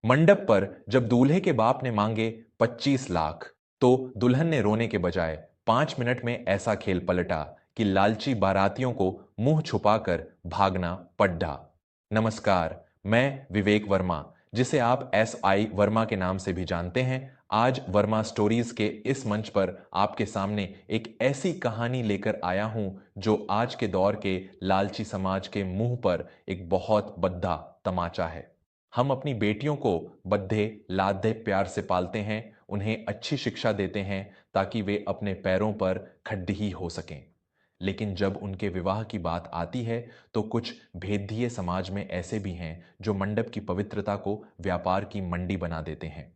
मंडप पर जब दूल्हे के बाप ने मांगे 25 लाख, तो दुल्हन ने रोने के बजाय 5 मिनट में ऐसा खेल पलटा कि लालची बारातियों को मुंह छुपाकर भागना पड्डा। नमस्कार, मैं विवेक वर्मा, जिसे आप SI वर्मा के नाम से भी जानते हैं। आज वर्मा स्टोरीज के इस मंच पर आपके सामने एक ऐसी कहानी लेकर आया हूं जो आज के दौर के लालची समाज के मुंह पर एक बहुत बद्दा तमाचा है। हम अपनी बेटियों को बद्धे लाधे प्यार से पालते हैं, उन्हें अच्छी शिक्षा देते हैं ताकि वे अपने पैरों पर खड़िही हो सकें। लेकिन जब उनके विवाह की बात आती है तो कुछ भेदिए समाज में ऐसे भी हैं जो मंडप की पवित्रता को व्यापार की मंडी बना देते हैं।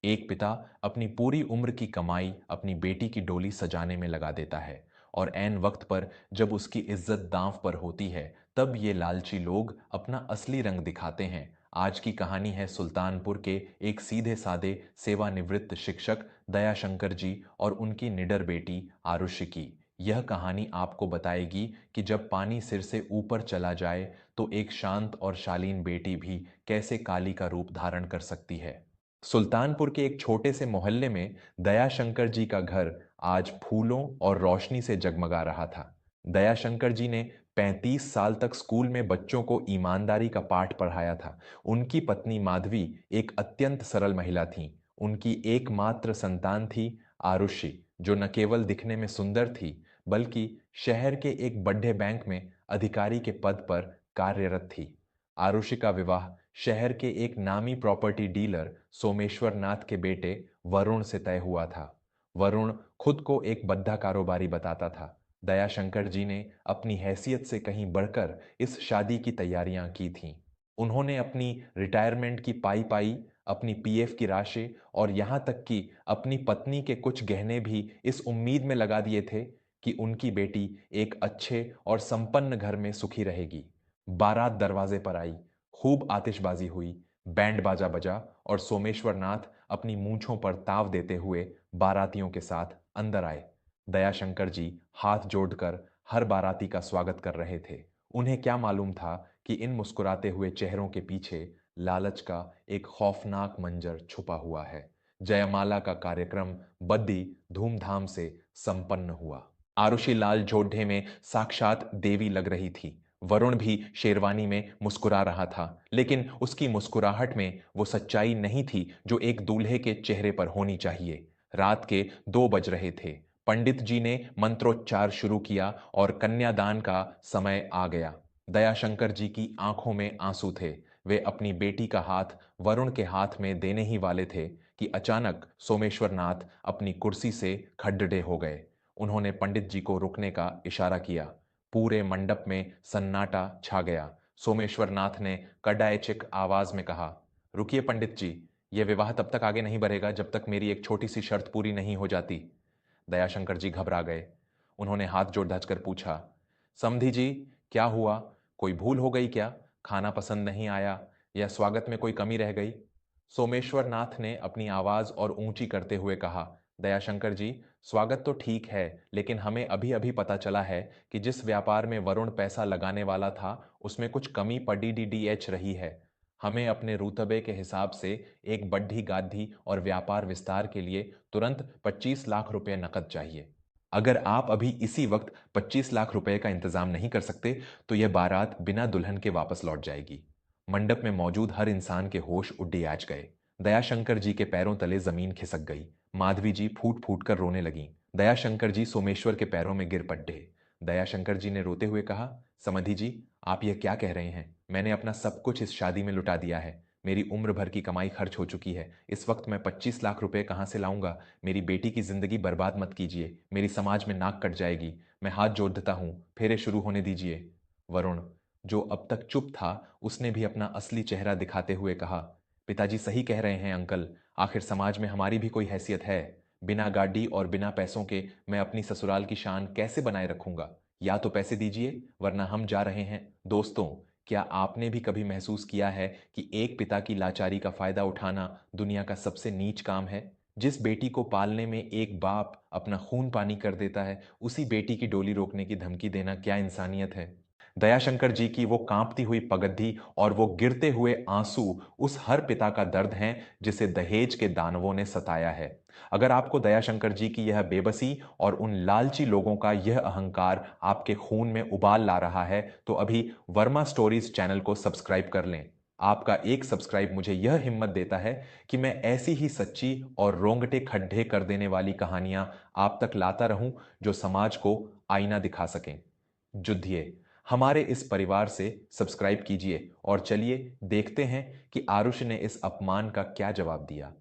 एक पिता अपनी पूरी उम्र की कमाई अपनी बेटी की डोली सजाने में लगा देता है, और ऐन वक्त पर जब उसकी इज्जत दांव पर होती है तब ये लालची लोग अपना असली रंग दिखाते हैं। आज की कहानी है सुल्तानपुर के एक सीधे साधे सेवानिवृत्त शिक्षक दयाशंकर जी और उनकी निडर बेटी आरुषि की। यह कहानी आपको बताएगी कि जब पानी सिर से ऊपर चला जाए तो एक शांत और शालीन बेटी भी कैसे काली का रूप धारण कर सकती है। सुल्तानपुर के एक छोटे से मोहल्ले में दयाशंकर जी का घर आज फूलों और रोशनी से जगमगा रहा था। दयाशंकर जी ने 35 साल तक स्कूल में बच्चों को ईमानदारी का पाठ पढ़ाया था। उनकी पत्नी माधवी एक अत्यंत सरल महिला थी। उनकी एकमात्र संतान थी आरुषि, जो न केवल दिखने में सुंदर थी बल्कि शहर के एक बड़े बैंक में अधिकारी के पद पर कार्यरत थी। आरुषि का विवाह शहर के एक नामी प्रॉपर्टी डीलर सोमेश्वर नाथ के बेटे वरुण से तय हुआ था। वरुण खुद को एक बद्धा कारोबारी बताता था। दयाशंकर जी ने अपनी हैसियत से कहीं बढ़कर इस शादी की तैयारियां की थीं। उन्होंने अपनी रिटायरमेंट की पाई पाई, अपनी PF की राशि और यहां तक कि अपनी पत्नी के कुछ गहने भी इस उम्मीद में लगा दिए थे कि उनकी बेटी एक अच्छे और संपन्न घर में सुखी रहेगी। बारात दरवाजे पर आई, खूब आतिशबाजी हुई, बैंड बाजा बजा और सोमेश्वर नाथ अपनी मूंछों पर ताव देते हुए बारातियों के साथ अंदर आए। दयाशंकर जी हाथ जोड़कर हर बाराती का स्वागत कर रहे थे। उन्हें क्या मालूम था कि इन मुस्कुराते हुए चेहरों के पीछे लालच का एक खौफनाक मंजर छुपा हुआ है। जयमाला का कार्यक्रम बड़ी धूमधाम से संपन्न हुआ। आरुषि लाल जोड्ढे में साक्षात देवी लग रही थी। वरुण भी शेरवानी में मुस्कुरा रहा था, लेकिन उसकी मुस्कुराहट में वो सच्चाई नहीं थी जो एक दूल्हे के चेहरे पर होनी चाहिए। रात के 2 बज रहे थे। पंडित जी ने मंत्रोच्चार शुरू किया और कन्यादान का समय आ गया। दयाशंकर जी की आंखों में आंसू थे। वे अपनी बेटी का हाथ वरुण के हाथ में देने ही वाले थे कि अचानक सोमेश्वर नाथ अपनी कुर्सी से खड्डे हो गए। उन्होंने पंडित जी को रुकने का इशारा किया। पूरे मंडप में सन्नाटा छा गया। सोमेश्वर नाथ ने कडायचिक आवाज में कहा, रुकिए पंडित जी, यह विवाह तब तक आगे नहीं बढ़ेगा जब तक मेरी एक छोटी सी शर्त पूरी नहीं हो जाती। दयाशंकर जी घबरा गए। उन्होंने हाथ जोड़ धजकर पूछा, समधी जी, क्या हुआ? कोई भूल हो गई क्या? खाना पसंद नहीं आया या स्वागत में कोई कमी रह गई? सोमेश्वर नाथ ने अपनी आवाज और ऊंची करते हुए कहा, दयाशंकर जी, स्वागत तो ठीक है, लेकिन हमें अभी अभी पता चला है कि जिस व्यापार में वरुण पैसा लगाने वाला था उसमें कुछ कमी पड़ी DDH रही है। हमें अपने रुतबे के हिसाब से एक बढ़ी गाढ़ी और व्यापार विस्तार के लिए तुरंत 25 लाख रुपए नकद चाहिए। अगर आप अभी इसी वक्त 25 लाख रुपए का इंतजाम नहीं कर सकते तो यह बारात बिना दुल्हन के वापस लौट जाएगी। मंडप में मौजूद हर इंसान के होश उड्डियाच गए। दयाशंकर जी के पैरों तले जमीन खिसक गई। माधवी जी फूट फूट कर रोने लगीं। दयाशंकर जी सोमेश्वर के पैरों में गिर पड़े। दयाशंकर जी ने रोते हुए कहा, समधी जी, आप यह क्या कह रहे हैं? मैंने अपना सब कुछ इस शादी में लुटा दिया है। मेरी उम्र भर की कमाई खर्च हो चुकी है। इस वक्त मैं 25 लाख रुपए कहां से लाऊंगा? मेरी बेटी की जिंदगी बर्बाद मत कीजिए, मेरी समाज में नाक कट जाएगी। मैं हाथ जोड़ता हूं, फेरे शुरू होने दीजिए। वरुण, जो अब तक चुप था, उसने भी अपना असली चेहरा दिखाते हुए कहा, पिताजी सही कह रहे हैं अंकल, आखिर समाज में हमारी भी कोई हैसियत है। बिना गाड़ी और बिना पैसों के मैं अपनी ससुराल की शान कैसे बनाए रखूंगा? या तो पैसे दीजिए वरना हम जा रहे हैं। दोस्तों, क्या आपने भी कभी महसूस किया है कि एक पिता की लाचारी का फायदा उठाना दुनिया का सबसे नीच काम है? जिस बेटी को पालने में एक बाप अपना खून पानी कर देता है, उसी बेटी की डोली रोकने की धमकी देना क्या इंसानियत है? दयाशंकर जी की वो कांपती हुई पगड्डी और वो गिरते हुए आंसू उस हर पिता का दर्द हैं जिसे दहेज के दानवों ने सताया है। अगर आपको दयाशंकर जी की यह बेबसी और उन लालची लोगों का यह अहंकार आपके खून में उबाल ला रहा है, तो अभी वर्मा स्टोरीज चैनल को सब्सक्राइब कर लें। आपका एक सब्सक्राइब मुझे यह हिम्मत देता है कि मैं ऐसी ही सच्ची और रोंगटे खड्डे कर देने वाली कहानियां आप तक लाता रहूं जो समाज को आईना दिखा सकें। जुधिए हमारे इस परिवार से सब्सक्राइब कीजिए और चलिए देखते हैं कि आरुष ने इस अपमान का क्या जवाब दिया।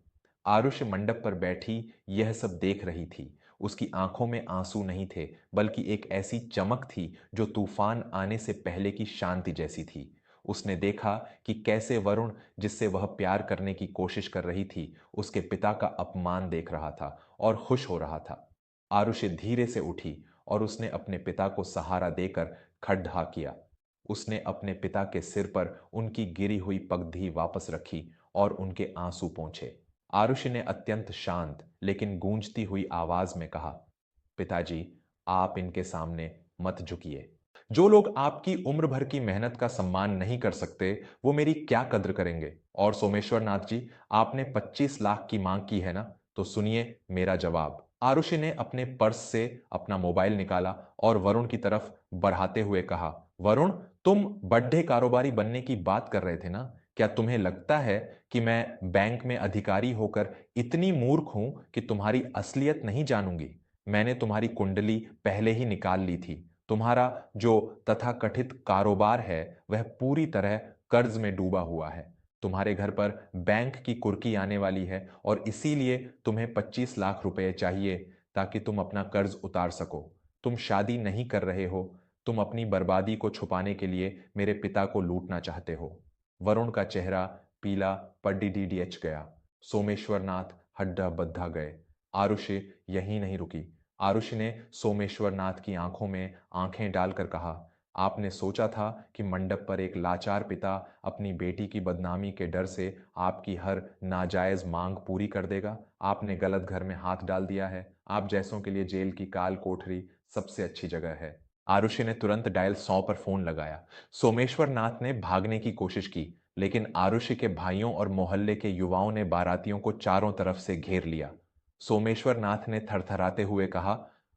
आरुष मंडप पर बैठी यह सब देख रही थी। उसकी आंखों में आंसू नहीं थे, बल्कि एक ऐसी चमक थी जो तूफान आने से पहले की शांति जैसी थी। उसने देखा कि कैसे वरुण, जिससे वह प्यार करने की कोशिश कर रही थी, उसके पिता का अपमान देख रहा था और खुश हो रहा था। आरुषि धीरे से उठी और उसने अपने पिता को सहारा देकर खड़ा किया। उसने अपने पिता के सिर पर उनकी गिरी हुई पगड़ी वापस रखी और उनके आंसू पोंछे। आरुषि ने अत्यंत शांत लेकिन गूंजती हुई आवाज में कहा, पिताजी, आप इनके सामने मत झुकिए। जो लोग आपकी उम्र भर की मेहनत का सम्मान नहीं कर सकते, वो मेरी क्या कद्र करेंगे। और सोमेश्वर नाथ जी, आपने 25 लाख की मांग की है ना, तो सुनिए मेरा जवाब। आरुषि ने अपने पर्स से अपना मोबाइल निकाला और वरुण की तरफ बढ़ाते हुए कहा, वरुण, तुम बड्ढे कारोबारी बनने की बात कर रहे थे ना? क्या तुम्हें लगता है कि मैं बैंक में अधिकारी होकर इतनी मूर्ख हूं कि तुम्हारी असलियत नहीं जानूंगी? मैंने तुम्हारी कुंडली पहले ही निकाल ली थी। तुम्हारा जो तथाकथित कारोबार है वह पूरी तरह कर्ज में डूबा हुआ है। तुम्हारे घर पर बैंक की कुर्की आने वाली है और इसीलिए तुम्हें 25 लाख रुपए चाहिए ताकि तुम अपना कर्ज उतार सको। तुम शादी नहीं कर रहे हो, तुम अपनी बर्बादी को छुपाने के लिए मेरे पिता को लूटना चाहते हो। वरुण का चेहरा पीला पडीडीएच गया। सोमेश्वर नाथ हड्डा बद्धा गए। आरुषि यहीं नहीं रुकी। आरुषि ने सोमेश्वर नाथ की आंखों में आंखें डालकर कहा, आपने सोचा था कि मंडप पर एक लाचार पिता अपनी बेटी की बदनामी के डर से आपकी हर नाजायज मांग पूरी कर देगा। आपने गलत घर में हाथ डाल दिया है। आप जैसों के लिए जेल की काल कोठरी सबसे अच्छी जगह है। आरुषि ने तुरंत डायल 100 पर फोन लगाया। सोमेश्वर नाथ ने भागने की कोशिश की, लेकिन आरुषि के भाइयों और मोहल्ले के युवाओं ने बारातियों को चारों तरफ से घेर लिया। सोमेश्वर नाथ ने थरथराते हुए कहा,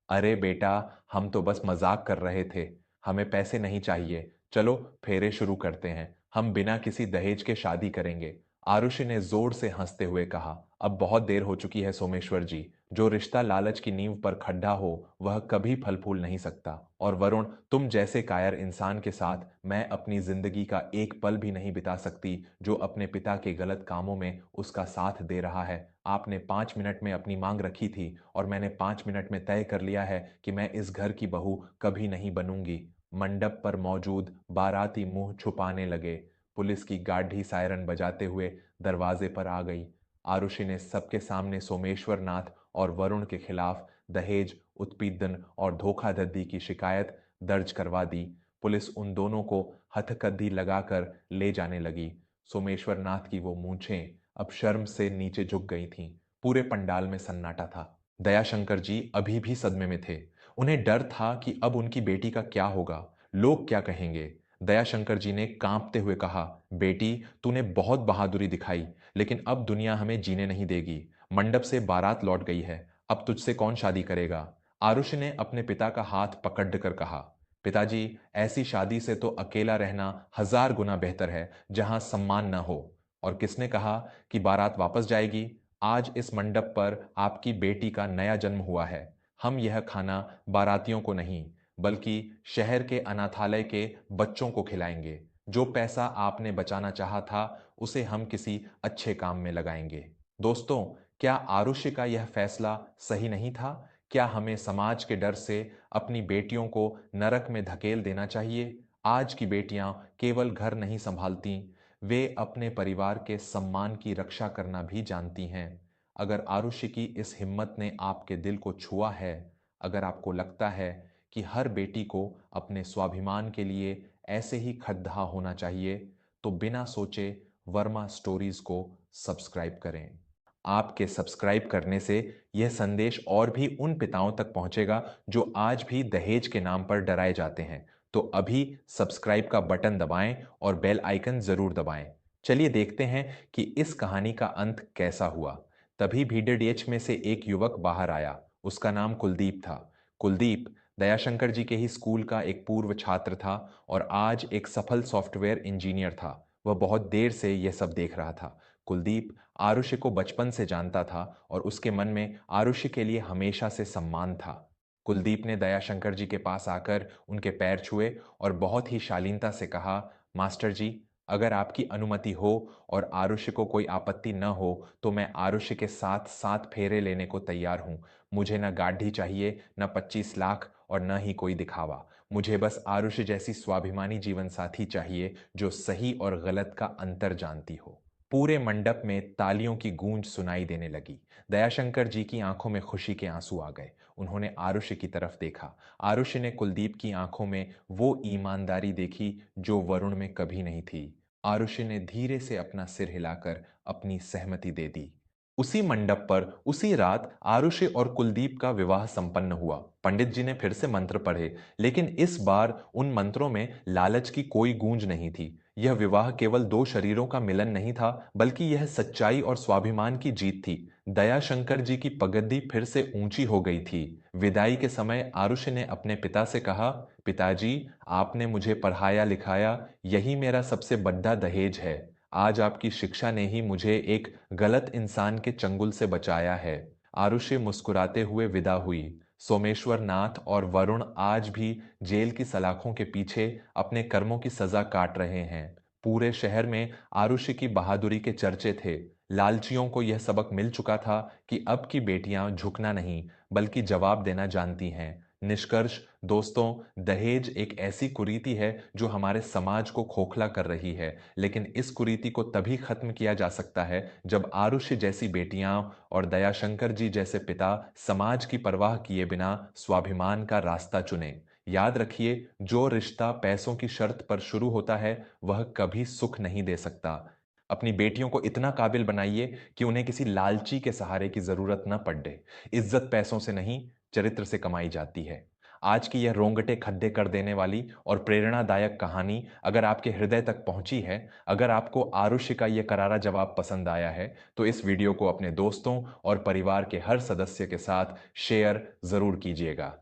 अरे बेटा, हम तो बस मजाक कर रहे थे। हमें पैसे नहीं चाहिए। चलो फेरे शुरू करते हैं। हम बिना किसी दहेज के शादी करेंगे। आरुषि ने जोर से हंसते हुए कहा, अब बहुत देर हो चुकी है सोमेश्वर जी। जो रिश्ता लालच की नींव पर खड़ा हो वह कभी फल फूल नहीं सकता। और वरुण, तुम जैसे कायर इंसान के साथ मैं अपनी जिंदगी का एक पल भी नहीं बिता सकती जो अपने पिता के गलत कामों में उसका साथ दे रहा है। आपने 5 मिनट में अपनी मांग रखी थी और मैंने 5 मिनट में तय कर लिया है कि मैं इस घर की बहू कभी नहीं बनूंगी। मंडप पर मौजूद बाराती मुंह छुपाने लगे। पुलिस की गाढ़ी सायरन बजाते हुए दरवाजे पर आ गई। आरुषि ने सबके सामने सोमेश्वर नाथ और वरुण के खिलाफ दहेज, उत्पीड़न और धोखाधड़ी की शिकायत दर्ज करवा दी। पुलिस उन दोनों को हथकद्दी लगाकर ले जाने लगी। सोमेश्वर नाथ की वो मूंछें अब शर्म से नीचे झुक गई थीं। पूरे पंडाल में सन्नाटा था। दयाशंकर जी अभी भी सदमे में थे। उन्हें डर था कि अब उनकी बेटी का क्या होगा, लोग क्या कहेंगे। दयाशंकर जी ने कांपते हुए कहा, बेटी, तूने बहुत बहादुरी दिखाई, लेकिन अब दुनिया हमें जीने नहीं देगी। मंडप से बारात लौट गई है, अब तुझसे कौन शादी करेगा? आरुषि ने अपने पिता का हाथ पकड़ कर कहा, पिताजी, ऐसी शादी से तो अकेला रहना 1000 गुना बेहतर है जहां सम्मान न हो। और किसने कहा कि बारात वापस जाएगी? आज इस मंडप पर आपकी बेटी का नया जन्म हुआ है। हम यह खाना बारातियों को नहीं, बल्कि शहर के अनाथालय के बच्चों को खिलाएंगे। जो पैसा आपने बचाना चाहा था उसे हम किसी अच्छे काम में लगाएंगे। दोस्तों, क्या आरुषि का यह फैसला सही नहीं था? क्या हमें समाज के डर से अपनी बेटियों को नरक में धकेल देना चाहिए? आज की बेटियां केवल घर नहीं संभालती, वे अपने परिवार के सम्मान की रक्षा करना भी जानती हैं। अगर आरुषि की इस हिम्मत ने आपके दिल को छुआ है, अगर आपको लगता है कि हर बेटी को अपने स्वाभिमान के लिए ऐसे ही खड़ा होना चाहिए, तो बिना सोचे वर्मा स्टोरीज को सब्सक्राइब करें। आपके सब्सक्राइब करने से यह संदेश और भी उन पिताओं तक पहुंचेगा जो आज भी दहेज के नाम पर डराए जाते हैं। तो अभी सब्सक्राइब का बटन दबाएं और बेल आइकन जरूर दबाएं। चलिए देखते हैं कि इस कहानी का अंत कैसा हुआ। तभी भीडरडीएच में से एक युवक बाहर आया। उसका नाम कुलदीप था। कुलदीप दयाशंकर जी के ही स्कूल का एक पूर्व छात्र था और आज एक सफल सॉफ्टवेयर इंजीनियर था। वह बहुत देर से यह सब देख रहा था। कुलदीप आरुषि को बचपन से जानता था और उसके मन में आरुषि के लिए हमेशा से सम्मान था। कुलदीप ने दयाशंकर जी के पास आकर उनके पैर छुए और बहुत ही शालीनता से कहा, मास्टर जी, अगर आपकी अनुमति हो और आरुषि को कोई आपत्ति न हो तो मैं आरुषि के साथ 7 फेरे लेने को तैयार हूं। मुझे न गाढ़ी चाहिए, न 25 लाख और न ही कोई दिखावा। मुझे बस आरुषि जैसी स्वाभिमानी जीवन साथी चाहिए जो सही और गलत का अंतर जानती हो। पूरे मंडप में तालियों की गूंज सुनाई देने लगी। दयाशंकर जी की आंखों में खुशी के आंसू आ गए। उन्होंने आरुषि की तरफ देखा। आरुषि ने कुलदीप की आंखों में वो ईमानदारी देखी जो वरुण में कभी नहीं थी। आरुषि ने धीरे से अपना सिर हिलाकर अपनी सहमति दे दी। उसी मंडप पर उसी रात आरुषि और कुलदीप का विवाह संपन्न हुआ। पंडित जी ने फिर से मंत्र पढ़े, लेकिन इस बार उन मंत्रों में लालच की कोई गूंज नहीं थी। यह विवाह केवल दो शरीरों का मिलन नहीं था, बल्कि यह सच्चाई और स्वाभिमान की जीत थी। दयाशंकर जी की पगड्डी फिर से ऊंची हो गई थी। विदाई के समय आरुषि ने अपने पिता से कहा, पिताजी, आपने मुझे पढ़ाया लिखाया, यही मेरा सबसे बड़ा दहेज है। आज आपकी शिक्षा ने ही मुझे एक गलत इंसान के चंगुल से बचाया है। आरुषि मुस्कुराते हुए विदा हुई। सोमेश्वर नाथ और वरुण आज भी जेल की सलाखों के पीछे अपने कर्मों की सजा काट रहे हैं। पूरे शहर में आरुषि की बहादुरी के चर्चे थे। लालचियों को यह सबक मिल चुका था कि अब की बेटियां झुकना नहीं, बल्कि जवाब देना जानती हैं। निष्कर्ष दोस्तों, दहेज एक ऐसी कुरीति है जो हमारे समाज को खोखला कर रही है, लेकिन इस कुरीति को तभी खत्म किया जा सकता है जब आरुषि जैसी बेटियां और दयाशंकर जी जैसे पिता समाज की परवाह किए बिना स्वाभिमान का रास्ता चुने। याद रखिए, जो रिश्ता पैसों की शर्त पर शुरू होता है वह कभी सुख नहीं दे सकता। अपनी बेटियों को इतना काबिल बनाइए कि उन्हें किसी लालची के सहारे की जरूरत न पड़े। इज्जत पैसों से नहीं, चरित्र से कमाई जाती है। आज की यह रोंगटे खड्डे कर देने वाली और प्रेरणादायक कहानी अगर आपके हृदय तक पहुंची है, अगर आपको आरुषि का यह करारा जवाब पसंद आया है, तो इस वीडियो को अपने दोस्तों और परिवार के हर सदस्य के साथ शेयर जरूर कीजिएगा।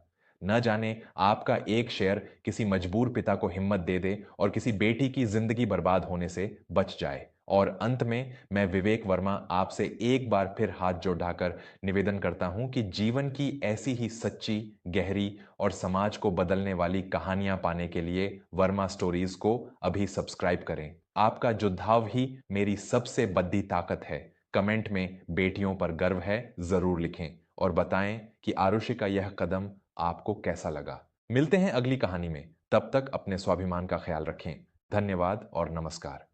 न जाने आपका एक शेयर किसी मजबूर पिता को हिम्मत दे दे और किसी बेटी की जिंदगी बर्बाद होने से बच जाए। और अंत में मैं विवेक वर्मा आपसे एक बार फिर हाथ जोड़कर निवेदन करता हूं कि जीवन की ऐसी ही सच्ची, गहरी और समाज को बदलने वाली कहानियां पाने के लिए वर्मा स्टोरीज को अभी सब्सक्राइब करें। आपका जुझाव ही मेरी सबसे बड़ी ताकत है। कमेंट में बेटियों पर गर्व है जरूर लिखें और बताएं कि आरुषि का यह कदम आपको कैसा लगा। मिलते हैं अगली कहानी में। तब तक अपने स्वाभिमान का ख्याल रखें। धन्यवाद और नमस्कार।